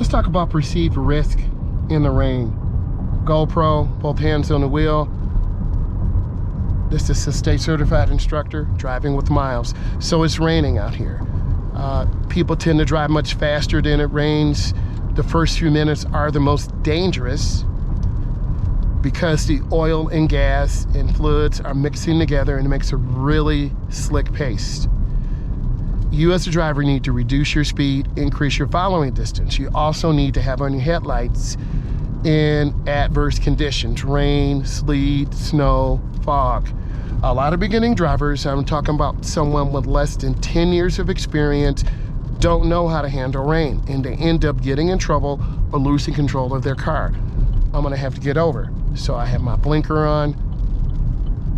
Let's talk about perceived risk in the rain. GoPro, both hands on the wheel. This is a state certified instructor driving with Myles. So it's raining out here. People tend to drive much faster than it rains. The first few minutes are the most dangerous because the oil and gas and fluids are mixing together and it makes a really slick pace. You as a driver need to reduce your speed, increase your following distance. You also need to have on your headlights in adverse conditions, rain, sleet, snow, fog. A lot of beginning drivers, I'm talking about someone with less than 10 years of experience, don't know how to handle rain, and they end up getting in trouble or losing control of their car. I'm gonna have to get over. So I have my blinker on,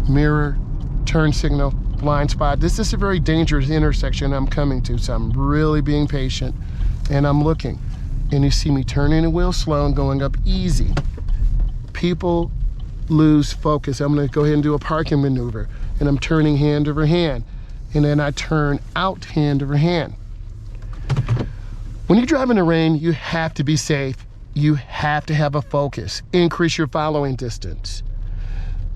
mirror, turn signal, blind spot. This is a very dangerous intersection I'm coming to, so I'm really being patient, and I'm looking. And you see me turning the wheel slow and going up easy. People lose focus. I'm gonna go ahead and do a parking maneuver, and I'm turning hand over hand, and then I turn out hand over hand. When you drive in the rain, you have to be safe. You have to have a focus. Increase your following distance.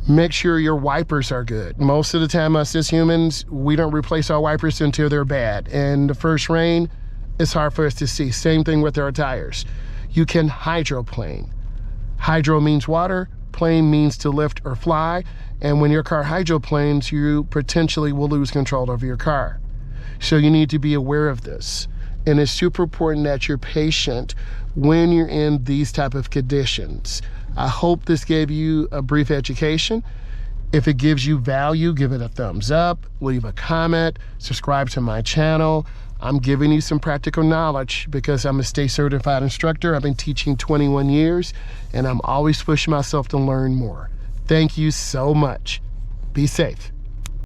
Make sure your wipers are good. Most of the time, us as humans, we don't replace our wipers until they're bad. And the first rain, it's hard for us to see. Same thing with our tires. You can hydroplane. Hydro means water, plane means to lift or fly. And when your car hydroplanes, you potentially will lose control of your car. So you need to be aware of this. And it's super important that you're patient when you're in these type of conditions. I hope this gave you a brief education. If it gives you value, give it a thumbs up, leave a comment, subscribe to my channel. I'm giving you some practical knowledge because I'm a state certified instructor. I've been teaching 21 years, and I'm always pushing myself to learn more. Thank you so much. Be safe.